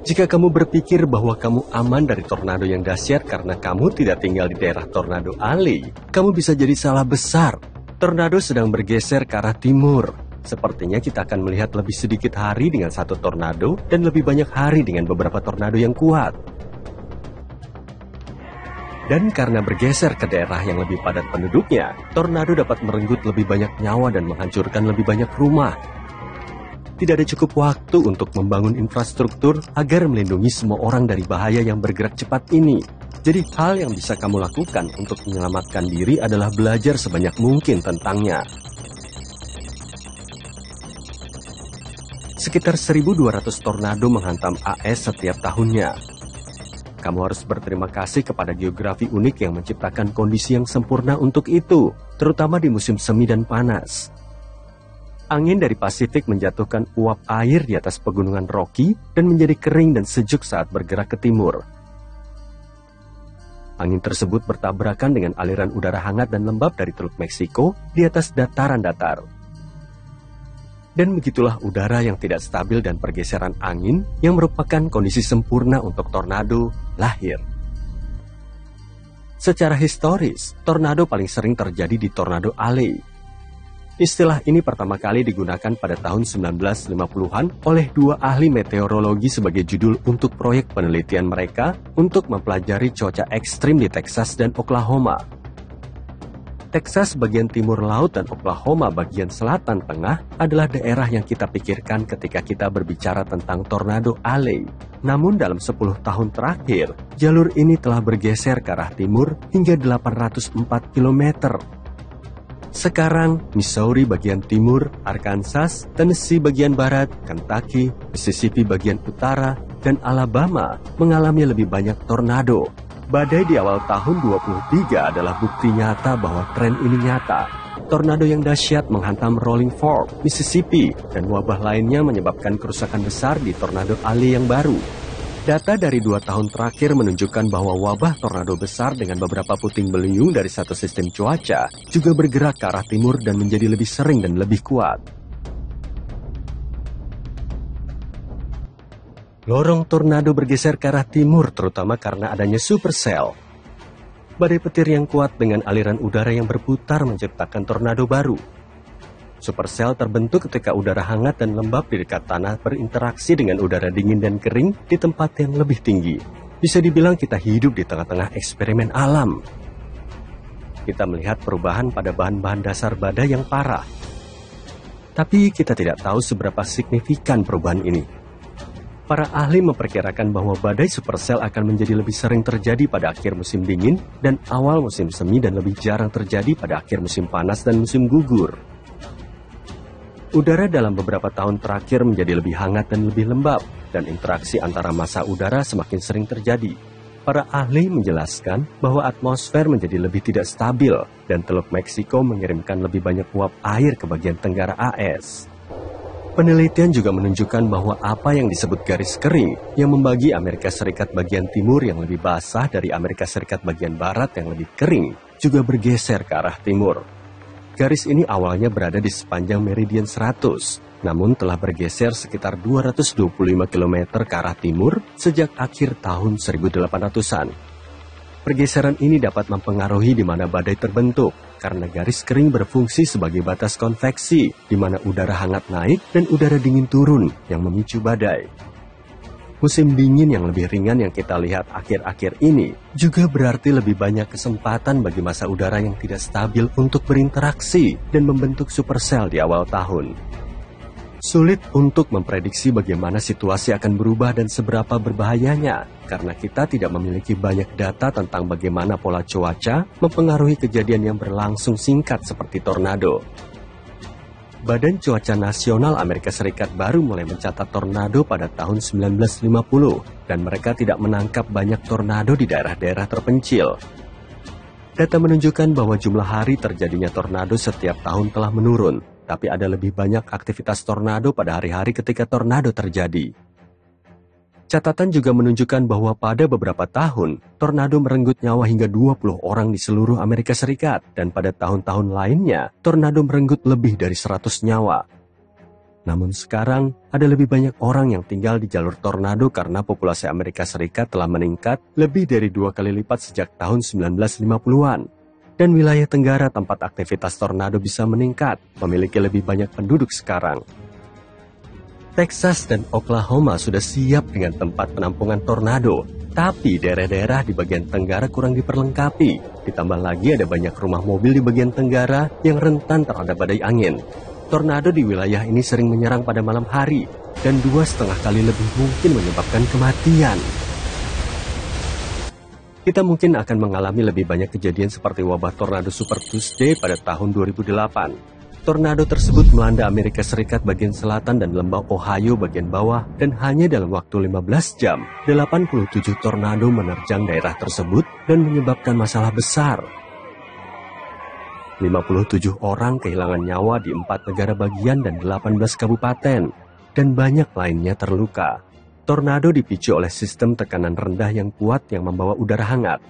Jika kamu berpikir bahwa kamu aman dari tornado yang dahsyat karena kamu tidak tinggal di daerah Tornado Alley, kamu bisa jadi salah besar. Tornado sedang bergeser ke arah timur. Sepertinya kita akan melihat lebih sedikit hari dengan satu tornado dan lebih banyak hari dengan beberapa tornado yang kuat. Dan karena bergeser ke daerah yang lebih padat penduduknya, tornado dapat merenggut lebih banyak nyawa dan menghancurkan lebih banyak rumah. Tidak ada cukup waktu untuk membangun infrastruktur agar melindungi semua orang dari bahaya yang bergerak cepat ini. Jadi hal yang bisa kamu lakukan untuk menyelamatkan diri adalah belajar sebanyak mungkin tentangnya. Sekitar 1.200 tornado menghantam AS setiap tahunnya. Kamu harus berterima kasih kepada geografi unik yang menciptakan kondisi yang sempurna untuk itu, terutama di musim semi dan panas. Angin dari Pasifik menjatuhkan uap air di atas pegunungan Rocky dan menjadi kering dan sejuk saat bergerak ke timur. Angin tersebut bertabrakan dengan aliran udara hangat dan lembab dari Teluk Meksiko di atas dataran datar. Dan begitulah udara yang tidak stabil dan pergeseran angin yang merupakan kondisi sempurna untuk tornado lahir. Secara historis, tornado paling sering terjadi di Tornado Alley. Istilah ini pertama kali digunakan pada tahun 1950-an oleh dua ahli meteorologi sebagai judul untuk proyek penelitian mereka untuk mempelajari cuaca ekstrim di Texas dan Oklahoma. Texas bagian timur laut dan Oklahoma bagian selatan tengah adalah daerah yang kita pikirkan ketika kita berbicara tentang Tornado Alley. Namun dalam 10 tahun terakhir, jalur ini telah bergeser ke arah timur hingga 804 km. Sekarang, Missouri bagian timur, Arkansas, Tennessee bagian barat, Kentucky, Mississippi bagian utara, dan Alabama mengalami lebih banyak tornado. Badai di awal tahun 23 adalah bukti nyata bahwa tren ini nyata. Tornado yang dahsyat menghantam Rolling Fork, Mississippi, dan wabah lainnya menyebabkan kerusakan besar di Tornado Alley yang baru. Data dari 2 tahun terakhir menunjukkan bahwa wabah tornado besar dengan beberapa puting beliung dari satu sistem cuaca juga bergerak ke arah timur dan menjadi lebih sering dan lebih kuat. Lorong tornado bergeser ke arah timur terutama karena adanya supercell. Badai petir yang kuat dengan aliran udara yang berputar menciptakan tornado baru. Supercell terbentuk ketika udara hangat dan lembab di dekat tanah berinteraksi dengan udara dingin dan kering di tempat yang lebih tinggi. Bisa dibilang kita hidup di tengah-tengah eksperimen alam. Kita melihat perubahan pada bahan-bahan dasar badai yang parah. Tapi kita tidak tahu seberapa signifikan perubahan ini. Para ahli memperkirakan bahwa badai supercell akan menjadi lebih sering terjadi pada akhir musim dingin dan awal musim semi dan lebih jarang terjadi pada akhir musim panas dan musim gugur. Udara dalam beberapa tahun terakhir menjadi lebih hangat dan lebih lembab, dan interaksi antara massa udara semakin sering terjadi. Para ahli menjelaskan bahwa atmosfer menjadi lebih tidak stabil, dan Teluk Meksiko mengirimkan lebih banyak uap air ke bagian tenggara AS. Penelitian juga menunjukkan bahwa apa yang disebut garis kering, yang membagi Amerika Serikat bagian timur yang lebih basah dari Amerika Serikat bagian barat yang lebih kering, juga bergeser ke arah timur. Garis ini awalnya berada di sepanjang meridian 100, namun telah bergeser sekitar 225 km ke arah timur sejak akhir tahun 1800-an. Pergeseran ini dapat mempengaruhi di mana badai terbentuk, karena garis kering berfungsi sebagai batas konveksi, di mana udara hangat naik dan udara dingin turun yang memicu badai. Musim dingin yang lebih ringan yang kita lihat akhir-akhir ini juga berarti lebih banyak kesempatan bagi massa udara yang tidak stabil untuk berinteraksi dan membentuk supercell di awal tahun. Sulit untuk memprediksi bagaimana situasi akan berubah dan seberapa berbahayanya, karena kita tidak memiliki banyak data tentang bagaimana pola cuaca mempengaruhi kejadian yang berlangsung singkat seperti tornado. Badan Cuaca Nasional Amerika Serikat baru mulai mencatat tornado pada tahun 1950, dan mereka tidak menangkap banyak tornado di daerah-daerah terpencil. Data menunjukkan bahwa jumlah hari terjadinya tornado setiap tahun telah menurun, tapi ada lebih banyak aktivitas tornado pada hari-hari ketika tornado terjadi. Catatan juga menunjukkan bahwa pada beberapa tahun, tornado merenggut nyawa hingga 20 orang di seluruh Amerika Serikat, dan pada tahun-tahun lainnya, tornado merenggut lebih dari 100 nyawa. Namun sekarang, ada lebih banyak orang yang tinggal di jalur tornado karena populasi Amerika Serikat telah meningkat lebih dari 2 kali lipat sejak tahun 1950-an. Dan wilayah tenggara tempat aktivitas tornado bisa meningkat, memiliki lebih banyak penduduk sekarang. Texas dan Oklahoma sudah siap dengan tempat penampungan tornado, tapi daerah-daerah di bagian tenggara kurang diperlengkapi. Ditambah lagi ada banyak rumah mobil di bagian tenggara yang rentan terhadap badai angin. Tornado di wilayah ini sering menyerang pada malam hari, dan 2,5 kali lebih mungkin menyebabkan kematian. Kita mungkin akan mengalami lebih banyak kejadian seperti wabah tornado Super Tuesday pada tahun 2008. Tornado tersebut melanda Amerika Serikat bagian selatan dan lembah Ohio bagian bawah, dan hanya dalam waktu 15 jam, 87 tornado menerjang daerah tersebut dan menyebabkan masalah besar. 57 orang kehilangan nyawa di 4 negara bagian dan 18 kabupaten, dan banyak lainnya terluka. Tornado dipicu oleh sistem tekanan rendah yang kuat yang membawa udara hangat.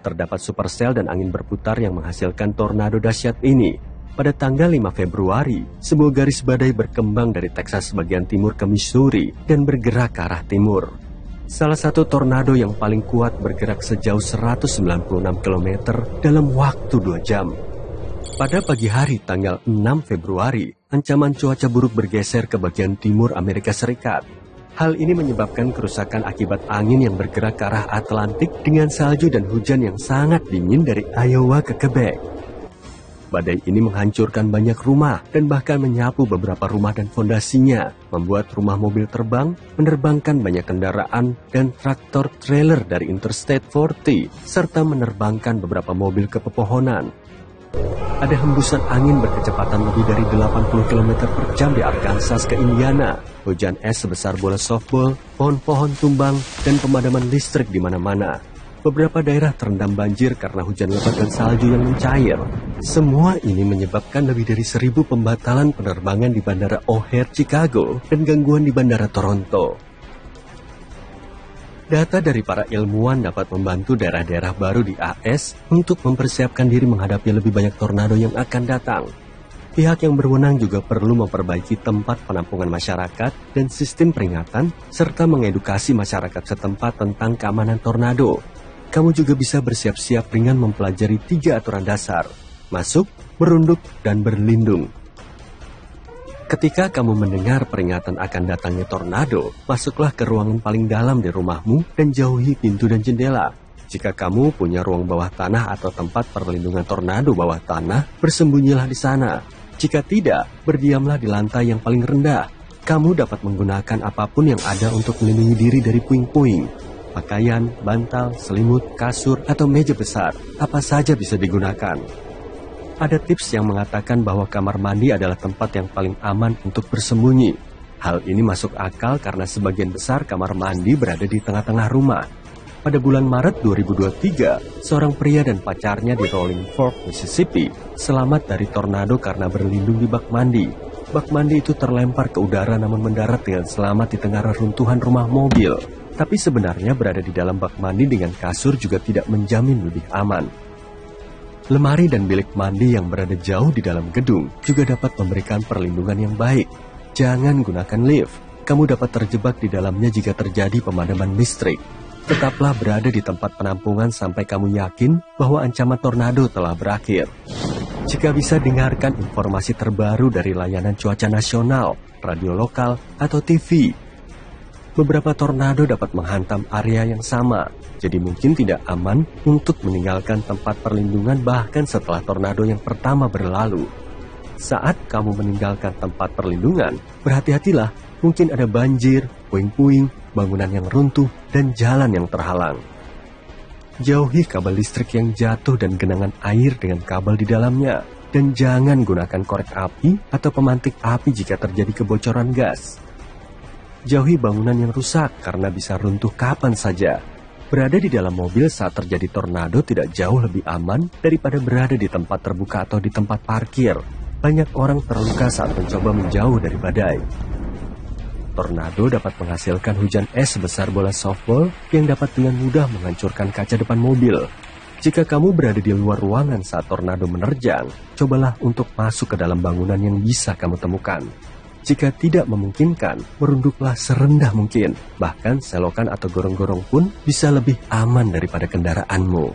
Terdapat supersel dan angin berputar yang menghasilkan tornado dahsyat ini. Pada tanggal 5 Februari, sebuah garis badai berkembang dari Texas bagian timur ke Missouri dan bergerak ke arah timur. Salah satu tornado yang paling kuat bergerak sejauh 196 km dalam waktu 2 jam. Pada pagi hari tanggal 6 Februari, ancaman cuaca buruk bergeser ke bagian timur Amerika Serikat. Hal ini menyebabkan kerusakan akibat angin yang bergerak ke arah Atlantik dengan salju dan hujan yang sangat dingin dari Iowa ke Quebec. Badai ini menghancurkan banyak rumah dan bahkan menyapu beberapa rumah dan fondasinya, membuat rumah mobil terbang, menerbangkan banyak kendaraan dan traktor trailer dari Interstate 40, serta menerbangkan beberapa mobil ke pepohonan. Ada hembusan angin berkecepatan lebih dari 80 km per jam di Arkansas ke Indiana, hujan es sebesar bola softball, pohon-pohon tumbang, dan pemadaman listrik di mana-mana. Beberapa daerah terendam banjir karena hujan lebat dan salju yang mencair. Semua ini menyebabkan lebih dari 1.000 pembatalan penerbangan di Bandara O'Hare, Chicago, dan gangguan di Bandara Toronto. Data dari para ilmuwan dapat membantu daerah-daerah baru di AS untuk mempersiapkan diri menghadapi lebih banyak tornado yang akan datang. Pihak yang berwenang juga perlu memperbaiki tempat penampungan masyarakat dan sistem peringatan, serta mengedukasi masyarakat setempat tentang keamanan tornado. Kamu juga bisa bersiap-siap dengan mempelajari 3 aturan dasar: masuk, merunduk, dan berlindung. Ketika kamu mendengar peringatan akan datangnya tornado, masuklah ke ruangan paling dalam di rumahmu dan jauhi pintu dan jendela. Jika kamu punya ruang bawah tanah atau tempat perlindungan tornado bawah tanah, bersembunyilah di sana. Jika tidak, berdiamlah di lantai yang paling rendah. Kamu dapat menggunakan apapun yang ada untuk melindungi diri dari puing-puing. Pakaian, bantal, selimut, kasur, atau meja besar, apa saja bisa digunakan. Ada tips yang mengatakan bahwa kamar mandi adalah tempat yang paling aman untuk bersembunyi. Hal ini masuk akal karena sebagian besar kamar mandi berada di tengah-tengah rumah. Pada bulan Maret 2023, seorang pria dan pacarnya di Rolling Fork, Mississippi, selamat dari tornado karena berlindung di bak mandi. Bak mandi itu terlempar ke udara namun mendarat dengan selamat di tengah reruntuhan rumah mobil. Tapi sebenarnya berada di dalam bak mandi dengan kasur juga tidak menjamin lebih aman. Lemari dan bilik mandi yang berada jauh di dalam gedung juga dapat memberikan perlindungan yang baik. Jangan gunakan lift. Kamu dapat terjebak di dalamnya jika terjadi pemadaman listrik. Tetaplah berada di tempat penampungan sampai kamu yakin bahwa ancaman tornado telah berakhir. Jika bisa, dengarkan informasi terbaru dari layanan cuaca nasional, radio lokal, atau TV. Beberapa tornado dapat menghantam area yang sama, jadi mungkin tidak aman untuk meninggalkan tempat perlindungan bahkan setelah tornado yang pertama berlalu. Saat kamu meninggalkan tempat perlindungan, berhati-hatilah, mungkin ada banjir, puing-puing, bangunan yang runtuh, dan jalan yang terhalang. Jauhi kabel listrik yang jatuh dan genangan air dengan kabel di dalamnya, dan jangan gunakan korek api atau pemantik api jika terjadi kebocoran gas. Jauhi bangunan yang rusak karena bisa runtuh kapan saja. Berada di dalam mobil saat terjadi tornado tidak jauh lebih aman daripada berada di tempat terbuka atau di tempat parkir. Banyak orang terluka saat mencoba menjauh dari badai. Tornado dapat menghasilkan hujan es sebesar bola softball yang dapat dengan mudah menghancurkan kaca depan mobil. Jika kamu berada di luar ruangan saat tornado menerjang, cobalah untuk masuk ke dalam bangunan yang bisa kamu temukan. Jika tidak memungkinkan, merunduklah serendah mungkin. Bahkan selokan atau gorong-gorong pun bisa lebih aman daripada kendaraanmu.